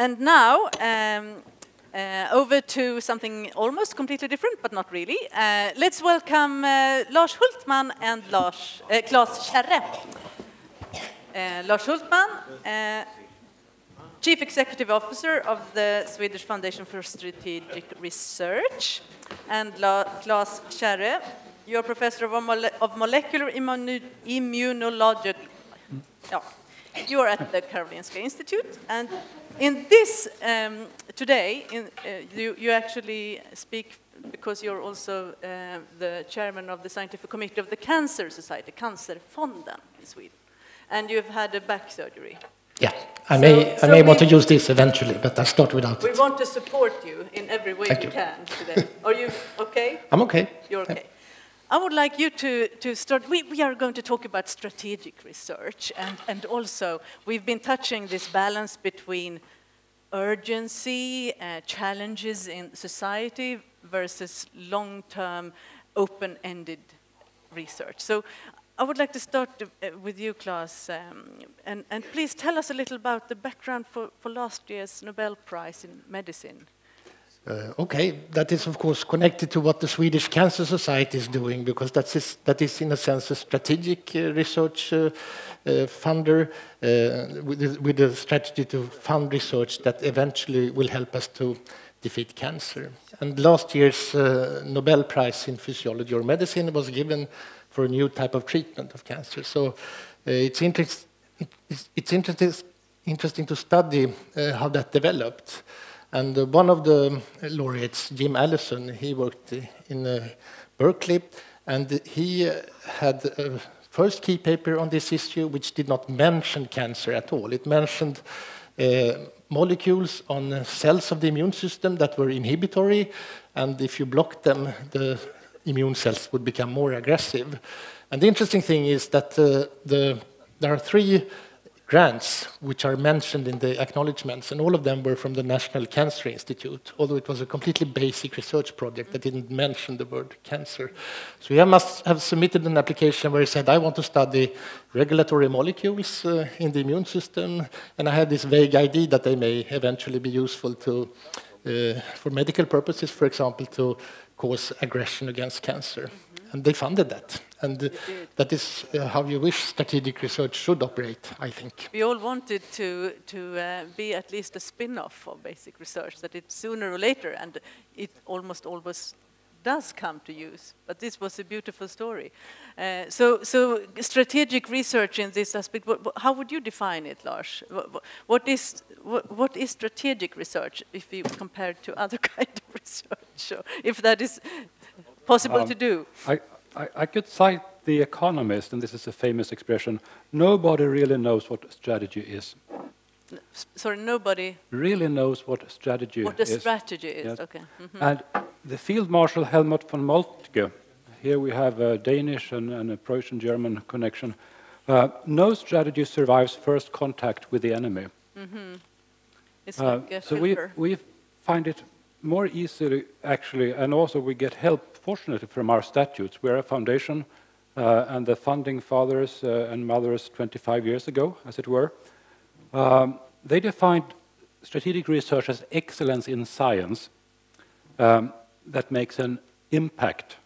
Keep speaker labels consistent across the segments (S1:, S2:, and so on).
S1: And now, over to something almost completely different, but not really. Let's welcome Lars Hultman and Klas Kärre. Lars Hultman, Chief Executive Officer of the Swedish Foundation for Strategic Research, and Klas Kärre, you're Professor of Molecular Immunology. Yeah. You're at the Karolinska Institute, and in this today, you actually speak because you're also the chairman of the scientific committee of the Cancer Society, Cancerfonden in Sweden, and you've had a back surgery.
S2: Yeah, I may want to use this eventually, but I'll start without it.
S1: We want to support you in every way we can today. Are you okay?
S2: I'm okay.
S1: You're okay. I would like you to start. We are going to talk about strategic research, and also we've been touching this balance between urgency, challenges in society versus long-term, open-ended research. So I would like to start with you, Klas, and please tell us a little about the background for last year's Nobel Prize in Medicine.
S2: Okay, that is of course connected to what the Swedish Cancer Society is doing, because that is in a sense a strategic research funder with a strategy to fund research that eventually will help us to defeat cancer. And last year's Nobel Prize in Physiology or Medicine was given for a new type of treatment of cancer. So it's interesting to study how that developed. And one of the laureates, Jim Allison, he worked in Berkeley, and he had a first key paper on this issue which did not mention cancer at all. It mentioned molecules on cells of the immune system that were inhibitory, and if you blocked them, the immune cells would become more aggressive. And the interesting thing is that there are 3 grants which are mentioned in the acknowledgements, and all of them were from the National Cancer Institute, although it was a completely basic research project that didn't mention the word cancer. So he must have submitted an application where he said, I want to study regulatory molecules in the immune system, and I have this vague idea that they may eventually be useful to, for medical purposes, for example, to cause aggression against cancer. And they funded that. And that is how you wish strategic research should operate, I think.
S1: We all wanted to be at least a spin-off of basic research, that it sooner or later, and it almost always does come to use. But this was a beautiful story. So strategic research in this aspect, how would you define it, Lars? What is strategic research if you compare it to other kind of research, or if that is possible to do?
S3: I could cite The Economist, and this is a famous expression: nobody really knows what strategy is.
S1: Sorry, nobody
S3: really knows what strategy is.
S1: What a strategy is, yes. Okay. Mm-hmm.
S3: And the Field Marshal Helmut von Moltke, here we have a Danish and a Prussian-German connection, no strategy survives first contact with the enemy. Mm-hmm.
S1: It's like a
S3: so
S1: filter.
S3: we find it more easily, actually, and also we get help, fortunately, from our statutes. We're a foundation, and the founding fathers and mothers 25 years ago, as it were, they defined strategic research as excellence in science that makes an impact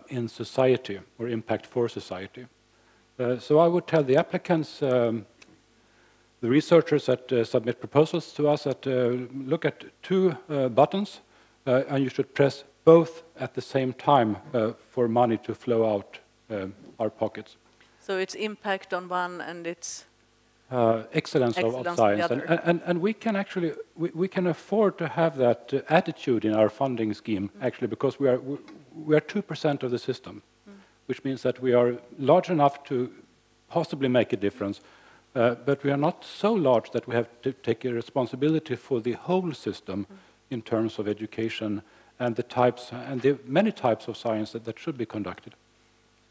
S3: in society, or impact for society. So I would tell the applicants, the researchers that submit proposals to us, that look at 2 buttons, and you should press both at the same time for money to flow out our pockets.
S1: So it's impact on one, and it's
S3: excellence of science, and we can actually we can afford to have that attitude in our funding scheme, actually, because we are 2% of the system, which means that we are large enough to possibly make a difference, but we are not so large that we have to take a responsibility for the whole system in terms of education and the many types of science that should be conducted.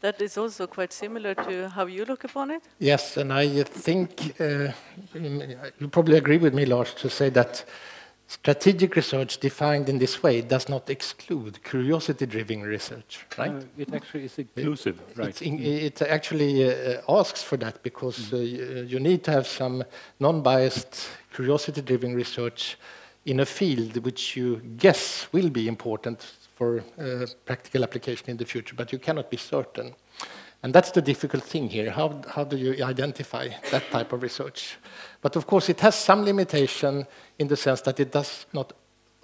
S1: That is also quite similar to how you look upon it?
S2: Yes, and I think you probably agree with me, Lars, to say that strategic research defined in this way does not exclude curiosity-driven research, right?
S3: It actually is inclusive, right?
S2: It actually asks for that, because you need to have some non-biased curiosity-driven research in a field which you guess will be important for practical application in the future, but you cannot be certain. And that's the difficult thing here. How do you identify that type of research? But of course, it has some limitation in the sense that it does not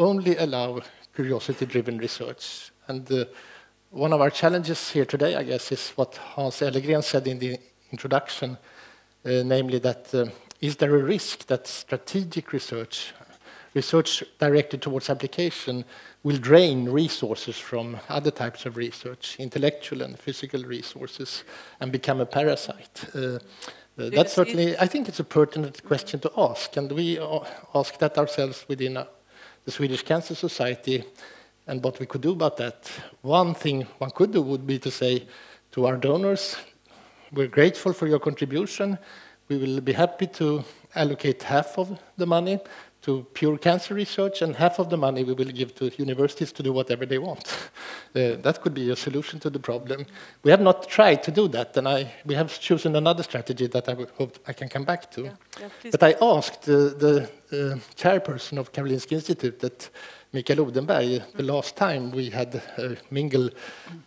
S2: only allow curiosity-driven research. And one of our challenges here today, I guess, is what Hans Ellegren said in the introduction, namely that is there a risk that strategic research directed towards application, will drain resources from other types of research, intellectual and physical resources, and become a parasite? That's certainly, I think it's a pertinent question to ask, and we ask that ourselves within the Swedish Cancer Society, and what we could do about that. One thing one could do would be to say to our donors, we're grateful for your contribution. We will be happy to allocate half of the money to pure cancer research, and half of the money we will give to universities to do whatever they want. That could be a solution to the problem. We have not tried to do that, and we have chosen another strategy that I would hope I can come back to. But I asked the chairperson of Karolinska Institutet, Mikael Odenberg, the last time we had a mingle,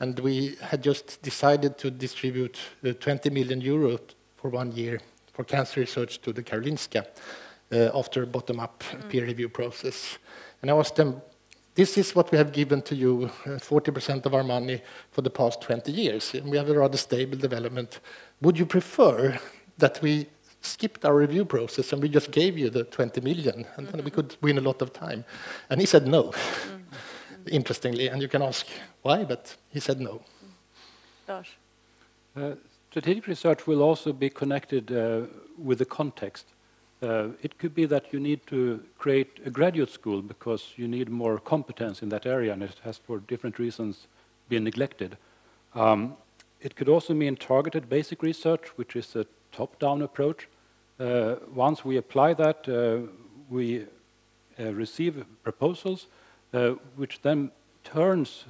S2: and we had just decided to distribute 20 million euros for 1 year for cancer research to the Karolinska. After a bottom-up peer review process. And I asked them, this is what we have given to you, 40% of our money for the past 20 years. And we have a rather stable development. Would you prefer that we skipped our review process and we just gave you the 20 million and then we could win a lot of time? And he said no, interestingly. And you can ask why, but he said no.
S1: Lars?
S3: Strategic research will also be connected with the context. It could be that you need to create a graduate school because you need more competence in that area, and it has, for different reasons, been neglected. It could also mean targeted basic research, which is a top-down approach. Once we apply that, we receive proposals, which then turns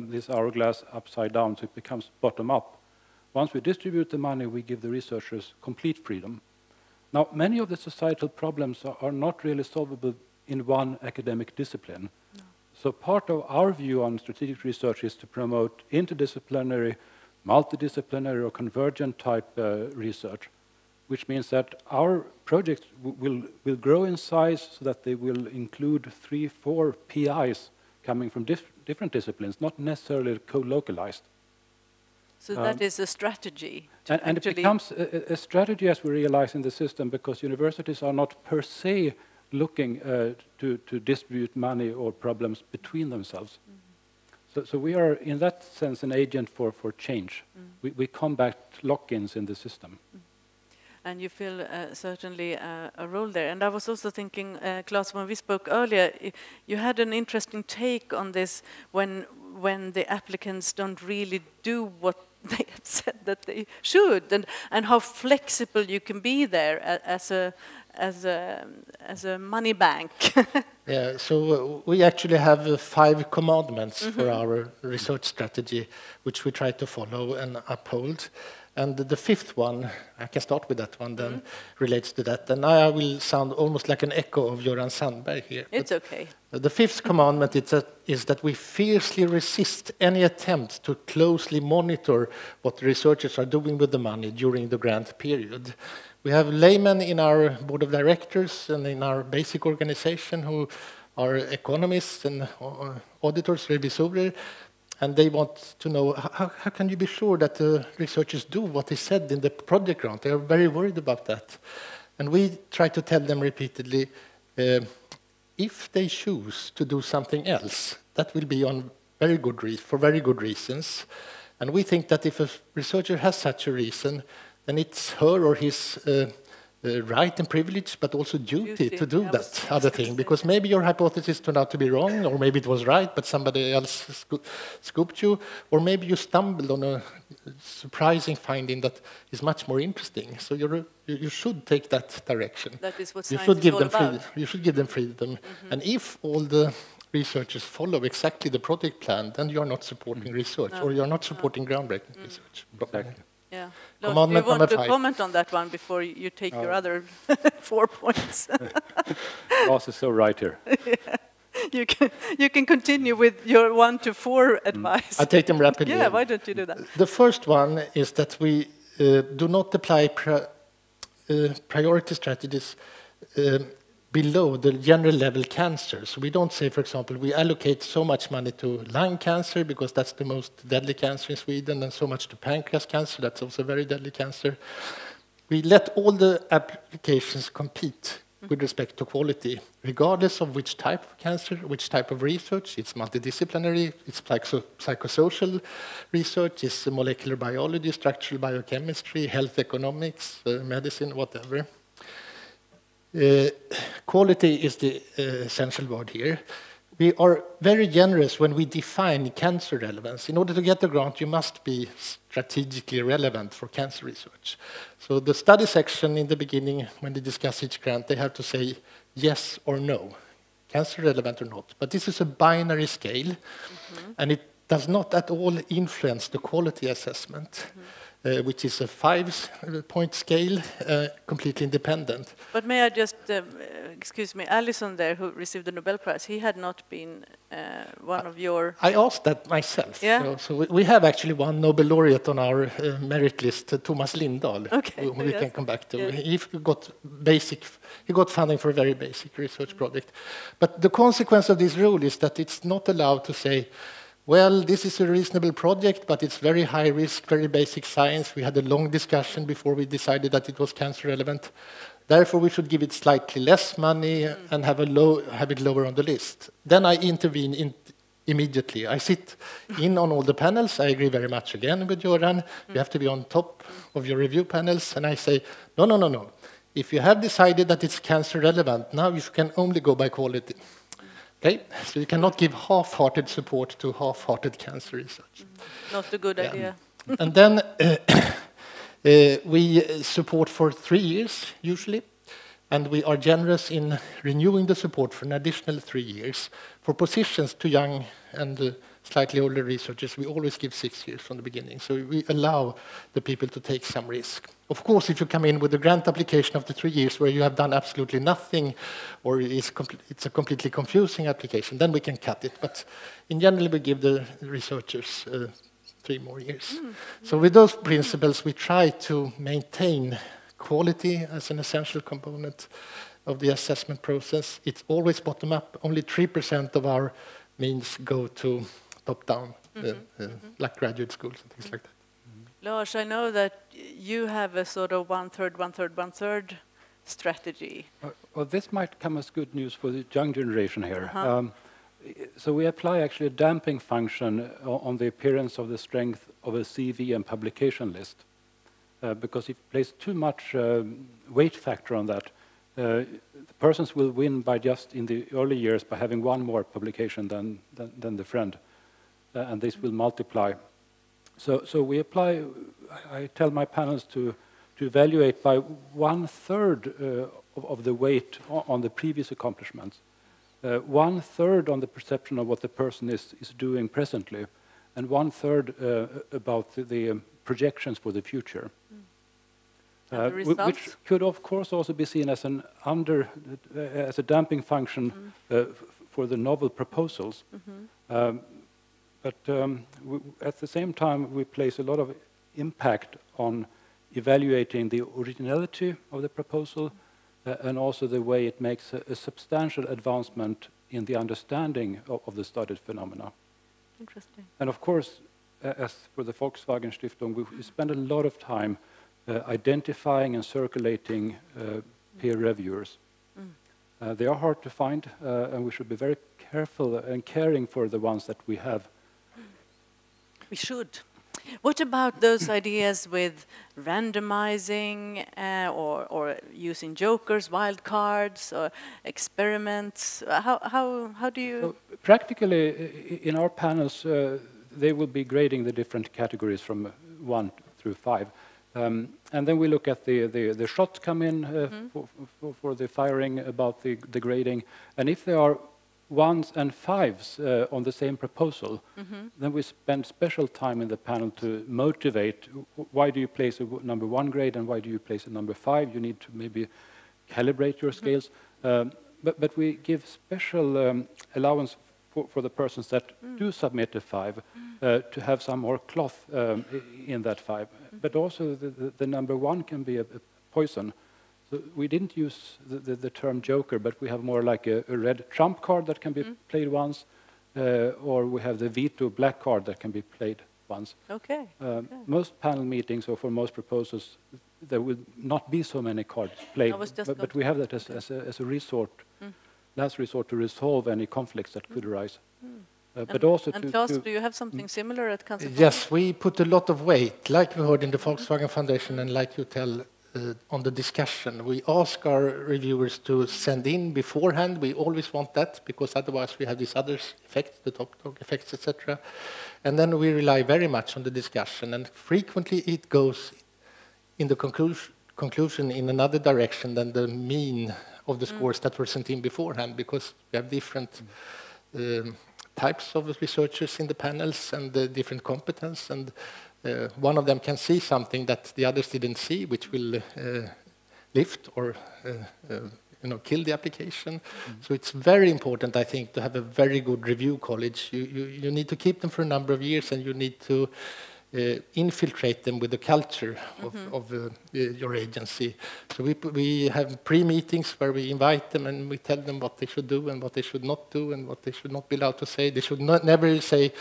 S3: this hourglass upside down, so it becomes bottom-up. Once we distribute the money, we give the researchers complete freedom. Now, many of the societal problems are not really solvable in one academic discipline. No. So part of our view on strategic research is to promote interdisciplinary, multidisciplinary, or convergent type research, which means that our projects will grow in size so that they will include 3-4 PIs coming from different disciplines, not necessarily co-localized.
S1: So that is a strategy.
S3: And it becomes a strategy, as we realize in the system, because universities are not per se looking to distribute money or problems between themselves. So we are, in that sense, an agent for change. We combat lock-ins in the system.
S1: And you feel certainly a role there. And I was also thinking, Klas, when we spoke earlier, you had an interesting take on this when the applicants don't really do what they have said that they should, and how flexible you can be there as a money bank.
S2: Yeah, so we actually have 5 commandments for our research strategy, which we try to follow and uphold. And the 5th one, I can start with that one, then relates to that. And I will sound almost like an echo of Göran Sandberg here.
S1: It's okay.
S2: The 5th commandment is that we fiercely resist any attempt to closely monitor what the researchers are doing with the money during the grant period. We have laymen in our board of directors and in our basic organization who are economists and auditors, revisorer, and they want to know how can you be sure that the researchers do what they said in the project grant? They are very worried about that. And we try to tell them repeatedly, if they choose to do something else, that will be on for very good reasons. And we think that if a researcher has such a reason, then it's her or his right and privilege, but also duty to do that other thing. Because maybe your hypothesis turned out to be wrong, or maybe it was right, but somebody else scooped you, or maybe you stumbled on a surprising finding that is much more interesting. So you should take that direction.
S1: That is what
S2: you
S1: science
S2: should give
S1: is
S2: them
S1: all about.
S2: You should give them freedom. And if all the researchers follow exactly the project plan, then you are not supporting research, or you are not supporting groundbreaking research.
S3: Exactly.
S1: Yeah.
S2: Commandment
S1: do you want
S2: number
S1: to
S2: 5.
S1: comment on that one before you take your other 4 points?
S3: Lars is so right here.
S1: You can continue with your 1 to 4 advice.
S2: I take them rapidly.
S1: Yeah, why don't you do that?
S2: The first one is that we do not apply priority strategies below the general level cancer. So we don't say, for example, we allocate so much money to lung cancer because that's the most deadly cancer in Sweden, and so much to pancreas cancer, that's also very deadly cancer. We let all the applications compete with respect to quality, regardless of which type of cancer, which type of research. It's multidisciplinary, it's psychosocial research, it's molecular biology, structural biochemistry, health economics, medicine, whatever. Quality is the essential word here. We are very generous when we define cancer relevance. In order to get the grant, you must be strategically relevant for cancer research. So the study section in the beginning, when they discuss each grant, they have to say yes or no, cancer relevant or not. But this is a binary scale, and it does not at all influence the quality assessment. Which is a 5-point scale, completely independent.
S1: But may I just, excuse me, Allison there, who received the Nobel Prize, he had not been one of your...
S2: I asked that myself.
S1: Yeah?
S2: So we have actually one Nobel laureate on our merit list, Thomas Lindahl, who we can come back to. Yeah. He got funding for a very basic research project. But the consequence of this rule is that it's not allowed to say, well, this is a reasonable project, but it's very high risk, very basic science. We had a long discussion before we decided that it was cancer relevant. Therefore, we should give it slightly less money and have it lower on the list. Then I intervene immediately. I sit in on all the panels. I agree very much again with Göran. You have to be on top of your review panels. And I say, no. If you have decided that it's cancer relevant, now you can only go by quality. Okay, so you cannot give half-hearted support to half-hearted cancer research.
S1: Not a good idea.
S2: And then we support for 3 years, usually, and we are generous in renewing the support for an additional 3 years. For positions to young and slightly older researchers, we always give 6 years from the beginning, so we allow the people to take some risk. Of course, if you come in with a grant application after 3 years where you have done absolutely nothing, or it's a completely confusing application, then we can cut it. But in general, we give the researchers 3 more years. So with those principles, we try to maintain quality as an essential component of the assessment process. It's always bottom-up. Only 3% of our means go to top-down, like graduate schools and things like that.
S1: Lars, I know that you have a sort of 1/3, 1/3, 1/3 strategy.
S3: Well, this might come as good news for the young generation here. So we apply actually a damping function on the appearance of the strength of a CV and publication list. Because if you place too much weight factor on that, the persons will win by just in the early years by having one more publication than the friend. And this will multiply. So we apply, I tell my panels to evaluate by 1/3 of the weight on the previous accomplishments, 1/3 on the perception of what the person is doing presently, and 1/3 about the projections for the future. Which could, of course, also be seen as as a damping function for the novel proposals. But at the same time, we place a lot of impact on evaluating the originality of the proposal and also the way it makes a substantial advancement in the understanding of the studied phenomena.
S1: Interesting.
S3: And of course, as for the Volkswagen Stiftung, we spend a lot of time identifying and circulating peer reviewers. They are hard to find, and we should be very careful and caring for the ones that we have.
S1: We should. What about those ideas with randomizing or using jokers, wild cards, or experiments? How do you...
S3: So practically, in our panels, they will be grading the different categories from 1 through 5. And then we look at the shots come in for the firing, about the grading. And if they are ones and fives on the same proposal, then we spend special time in the panel to motivate why do you place a number 1 grade and why do you place a number 5. You need to maybe calibrate your scales. But we give special allowance for the persons that do submit a 5 to have some more cloth in that 5. But also the number 1 can be a poison. So we didn't use the term joker, but we have more like a red trump card that can be played once, or we have the veto black card that can be played once.
S1: Okay.
S3: Most panel meetings, or for most proposals, there will not be so many cards played, but we have that as a resort, last resort to resolve any conflicts that could arise. But also
S1: and Klas, do you have something similar at Council?
S2: Yes, we put a lot of weight, like we heard in the Volkswagen Foundation and like you tell on the discussion. We ask our reviewers to send in beforehand. We always want that, because otherwise we have these other effects, the top dog effects, etc. And then we rely very much on the discussion, and frequently it goes in the conclusion in another direction than the mean of the scores that were sent in beforehand, because we have different types of researchers in the panels and different competence, and one of them can see something that the others didn't see, which will lift or kill the application. So it's very important, I think, to have a very good review college. You need to keep them for a number of years, and you need to infiltrate them with the culture of your agency. So we have pre-meetings where we invite them and we tell them what they should do and what they should not do and what they should not be allowed to say. They should never say,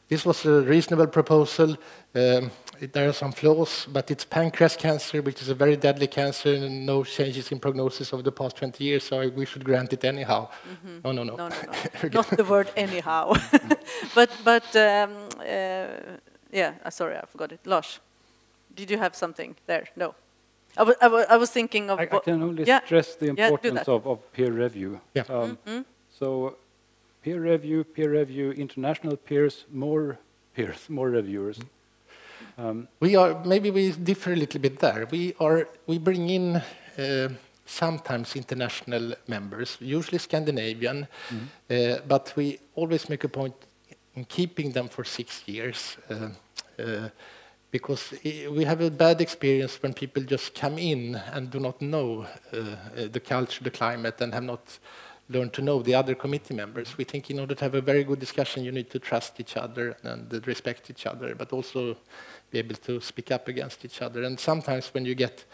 S2: this was a reasonable proposal, there are some flaws, but it's pancreas cancer, which is a very deadly cancer, and no changes in prognosis over the past 20 years, so we should grant it anyhow. No.
S1: Not the word anyhow. Yeah, sorry, I forgot it. Lars, did you have something there? No. I was thinking of...
S3: I can only stress the importance of peer review. Yeah. So peer review, international peers, more reviewers.
S2: Maybe we differ a little bit there. We bring in sometimes international members, usually Scandinavian, but we always make a point in keeping them for 6 years, because we have a bad experience when people just come in and do not know the culture, the climate, and have not learned to know the other committee members. We think in order to have a very good discussion, you need to trust each other and respect each other, but also be able to speak up against each other. And sometimes when you get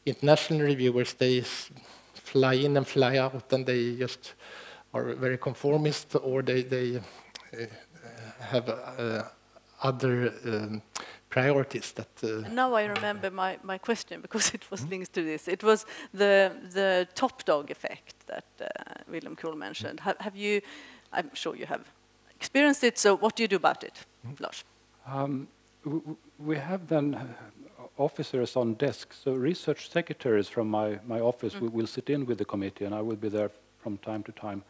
S2: international reviewers, they fly in and fly out, and they just are very conformist, or they have other priorities that...
S1: Now I remember my question, because it was linked to this. It was the top dog effect that William Kuhl mentioned. Have you, I'm sure you have experienced it, so what do you do about it, Lars?
S3: We have then officers on desk, so research secretaries from my office will sit in with the committee, and I will be there from time to time.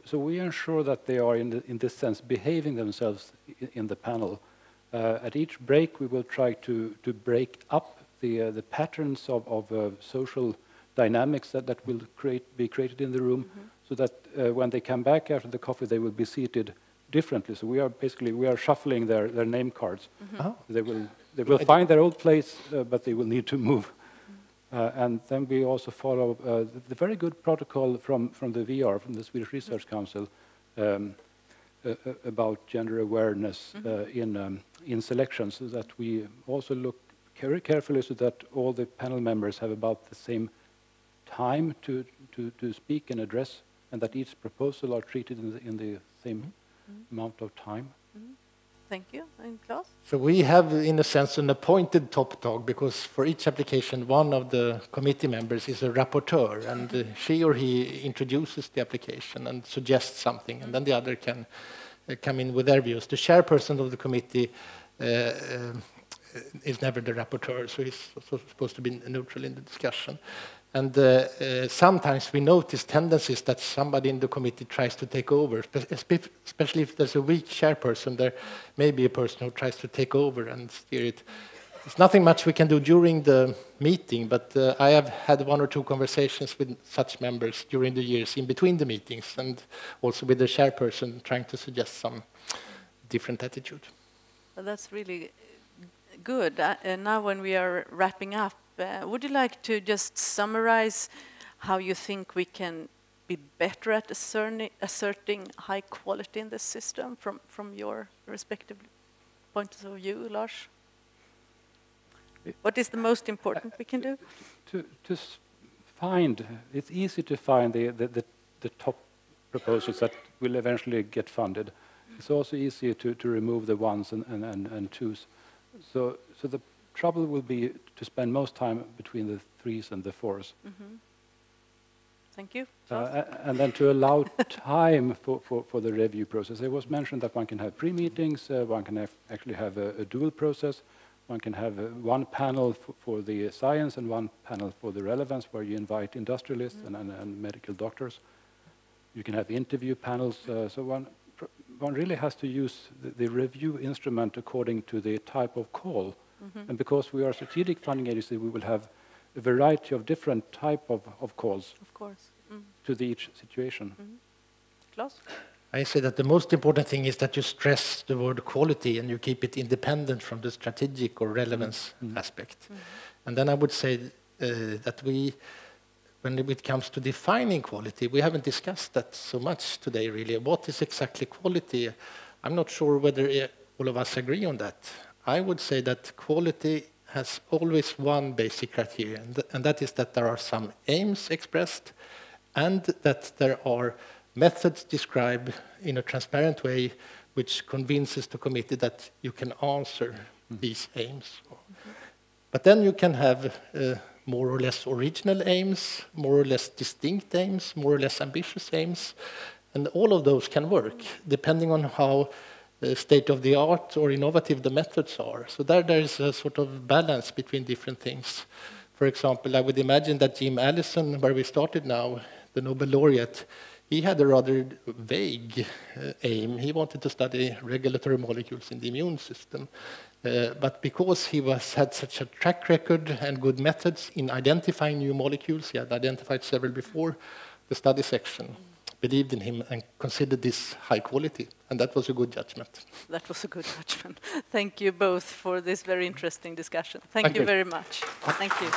S3: So we ensure that they are, in this sense, behaving themselves in the panel. At each break, we will try to break up the patterns of social dynamics that will be created in the room, so that when they come back after the coffee, they will be seated differently. So we are shuffling their name cards. They will find their old place, but they will need to move. And then we also follow the very good protocol from the VR, from the Swedish Research Council, about gender awareness in selections, so that we also look very carefully so that all the panel members have about the same time to speak and address, and that each proposal are treated in the same amount of time.
S1: Thank you. And Klas?
S2: So we have, in a sense, an appointed top dog, because for each application, one of the committee members is a rapporteur, and she or he introduces the application and suggests something, and then the other can come in with their views. The chairperson of the committee is never the rapporteur, so he's also supposed to be neutral in the discussion. And sometimes we notice tendencies that somebody in the committee tries to take over, especially if there's a weak chairperson. There may be a person who tries to take over and steer it. There's nothing much we can do during the meeting, but I have had 1 or 2 conversations with such members during the years in between the meetings, and also with the chairperson trying to suggest some different attitude.
S1: Well, that's really good. Now when we are wrapping up, would you like to just summarize how you think we can be better at asserting high quality in this system from your respective points of view, Lars? What is the most important we can do?
S3: It's easy to find the top proposals that will eventually get funded. It's also easier to remove the ones and twos. So the trouble will be to spend most time between the 3s and the 4s.
S1: Mm-hmm. Thank you.
S3: And then to allow time for the review process. It was mentioned that one can have pre-meetings, one can actually have a dual process. One can have one panel for the science and one panel for the relevance, where you invite industrialists and medical doctors. You can have interview panels. So one really has to use the review instrument according to the type of call. Mm-hmm. And because we are a strategic funding agency, we will have a variety of different type of calls.
S1: Of course. Mm.
S3: To each situation.
S1: Mm-hmm. Klas?
S2: I say that the most important thing is that you stress the word quality and you keep it independent from the strategic or relevance aspect. Mm-hmm. And then I would say that when it comes to defining quality, we haven't discussed that so much today, really. What is exactly quality? I'm not sure whether all of us agree on that. I would say that quality has always one basic criteria, and that is that there are some aims expressed and that there are methods described in a transparent way which convinces the committee that you can answer these aims. Mm-hmm. But then you can have more or less original aims, more or less distinct aims, more or less ambitious aims, and all of those can work depending on how state-of-the-art or innovative the methods are. So there is a sort of balance between different things. For example, I would imagine that Jim Allison, where we started now, the Nobel laureate, he had a rather vague aim. He wanted to study regulatory molecules in the immune system. But because he had such a track record and good methods in identifying new molecules, he had identified several before, the study section believed in him and considered this high quality. And that was a good judgment.
S1: That was a good judgment. Thank you both for this very interesting discussion. Thank you very much. Thank you.